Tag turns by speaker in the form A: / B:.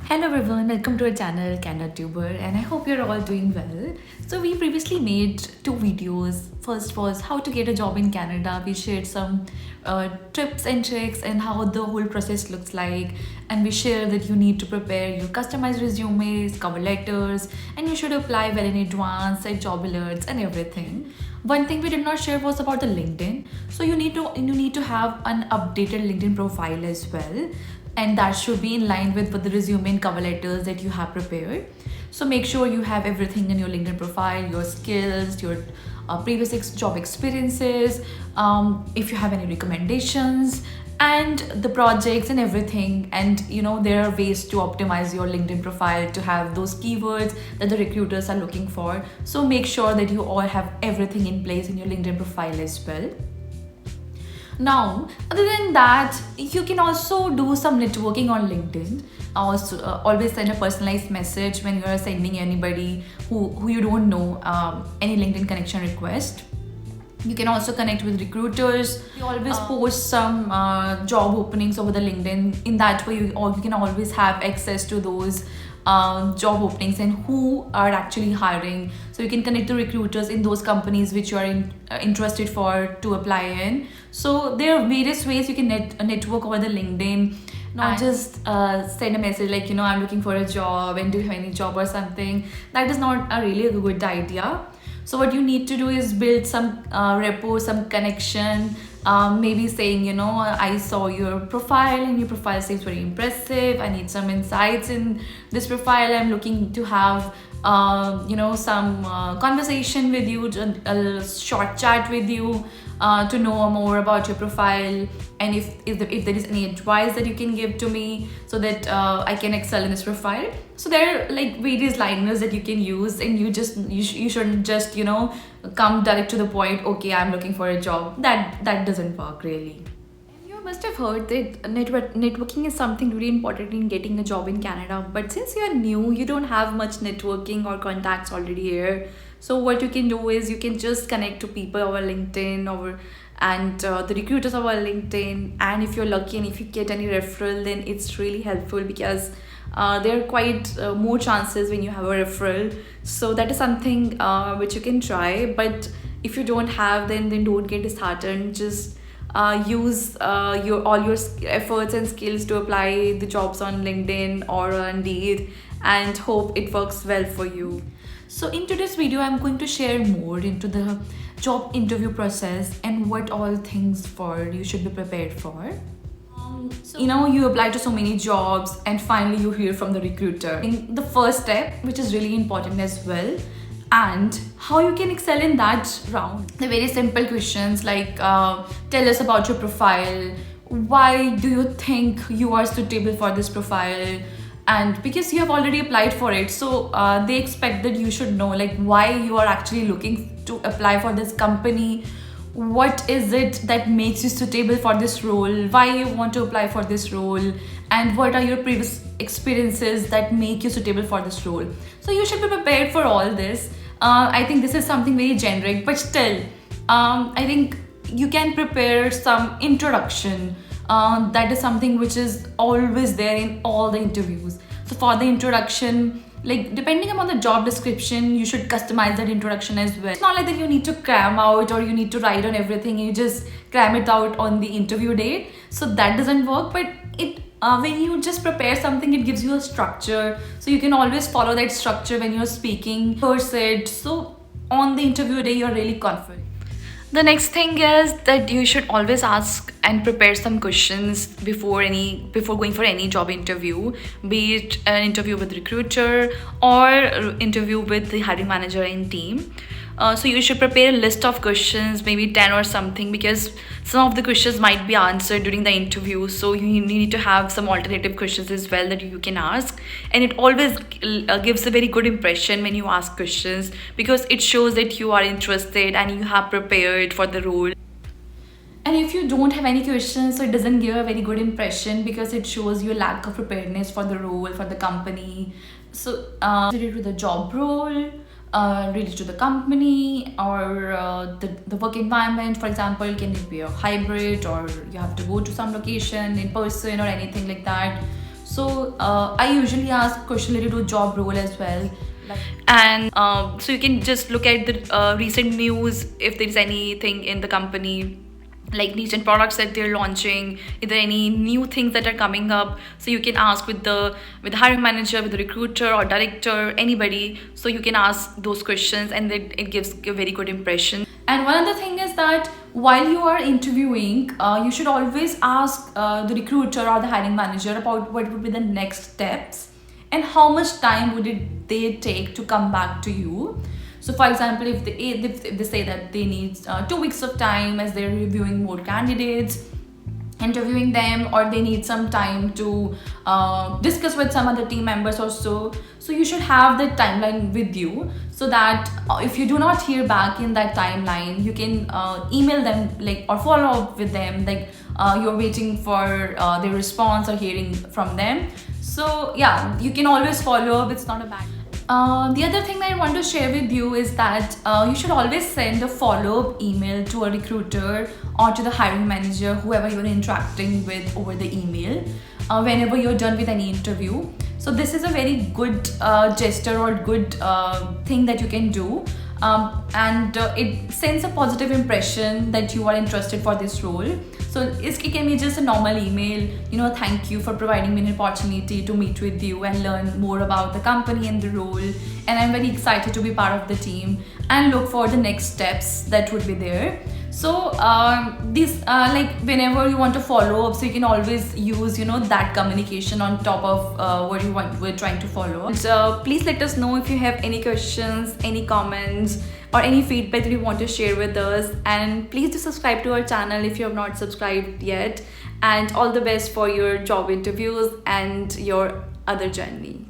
A: Hello everyone, welcome to our channel CanadaTuber, and I hope you're all doing well. So we previously made two videos. First was how to get a job in Canada. We shared some tips and tricks and how the whole process looks like, and we share that you need to prepare your customized resumes, cover letters, and you should apply well in advance, set job alerts and everything. One thing we did not share was about the LinkedIn. So you need to have an updated LinkedIn profile as well, and that should be in line with the resume and cover letters that you have prepared. So make sure you have everything in your LinkedIn profile, your skills, your previous job experiences, if you have any recommendations, and the projects and everything. And there are ways to optimize your LinkedIn profile to have those keywords that the recruiters are looking for. So make sure that you all have everything in place in your LinkedIn profile as well. Now, other than that, you can also do some networking on LinkedIn. Also, always send a personalized message when you are sending anybody who you don't know any LinkedIn connection request. You can also connect with recruiters. We always post some job openings over the LinkedIn. In that way, you can always have access to those job openings and who are actually hiring. So you can connect to recruiters in those companies which you are interested for to apply in. So there are various ways you can network over the LinkedIn. Not just send a message like, I'm looking for a job and do you have any job or something. That is not really a good idea. So what you need to do is build some rapport, some connection. Maybe saying, I saw your profile and your profile seems very impressive. I need some insights in this profile. I'm looking to have, some conversation with you, a short chat with you to know more about your profile. And if there is any advice that you can give to me so that I can excel in this profile. So there are like various liners that you can use, and you shouldn't just come direct to the point. Okay, I'm looking for a job. That doesn't work really. You must have heard that networking is something really important in getting a job in Canada. But since you are new, you don't have much networking or contacts already here. So what you can do is you can just connect to people over LinkedIn and the recruiters over LinkedIn. And if you're lucky and if you get any referral, then it's really helpful because there are quite more chances when you have a referral. So that is something which you can try. But if you don't have, then don't get disheartened. Just use all your efforts and skills to apply the jobs on LinkedIn or on Indeed, and hope it works well for you. So in today's video, I'm going to share more into the job interview process and what all things you should be prepared for. You apply to so many jobs and finally you hear from the recruiter. In the first step, which is really important as well, and how you can excel in that round. The very simple questions like tell us about your profile, why do you think you are suitable for this profile, and because you have already applied for it, so they expect that you should know like why you are actually looking to apply for this company. What is it that makes you suitable for this role, why you want to apply for this role, and what are your previous experiences that make you suitable for this role. So you should be prepared for all this. I think this is something very generic, but still I think you can prepare some introduction. That is something which is always there in all the interviews. So for the introduction, like depending upon the job description, you should customize that introduction as well. It's not like that you need to cram out or you need to write on everything, you just cram it out on the interview date. So that doesn't work. But when you just prepare something, it gives you a structure, so you can always follow that structure when you're speaking first it. So on the interview day, you're really confident. The next thing is that you should always ask and prepare some questions before going for any job interview, be it an interview with recruiter or interview with the hiring manager and team. So you should prepare a list of questions, maybe 10 or something, because some of the questions might be answered during the interview. So you need to have some alternative questions as well that you can ask. And it always gives a very good impression when you ask questions, because it shows that you are interested and you have prepared for the role. And if you don't have any questions, so it doesn't give a very good impression because it shows your lack of preparedness for the role, for the company. So related to the job role, related to the company, or the work environment. For example, can it be a hybrid, or you have to go to some location in person or anything like that. So I usually ask question related to job role as well.
B: And so you can just look at the recent news, if there's anything in the company, like recent products that they're launching, is there any new things that are coming up. So you can ask with the hiring manager, with the recruiter or director, anybody. So you can ask those questions, and it gives a very good impression.
A: And one other thing is that while you are interviewing, you should always ask the recruiter or the hiring manager about what would be the next steps and how much time would they take to come back to you. So for example, if they say that they need 2 weeks of time as they're reviewing more candidates, interviewing them, or they need some time to discuss with some other team members or so you should have the timeline with you, so that if you do not hear back in that timeline, you can email them, like, or follow up with them, like you're waiting for their response or hearing from them. So yeah, you can always follow up, it's not a bad. The other thing that I want to share with you is that you should always send a follow-up email to a recruiter or to the hiring manager, whoever you're interacting with over the email, whenever you're done with any interview. So this is a very good gesture or good thing that you can do. And it sends a positive impression that you are interested for this role. So it can be just a normal email, thank you for providing me an opportunity to meet with you and learn more about the company and the role, and I'm very excited to be part of the team and look for the next steps that would be there. So this like whenever you want to follow up, so you can always use that communication on top of what we're trying to follow.
B: So please let us know if you have any questions, any comments, or any feedback that you want to share with us. And please do subscribe to our channel if you have not subscribed yet. And all the best for your job interviews and your other journey.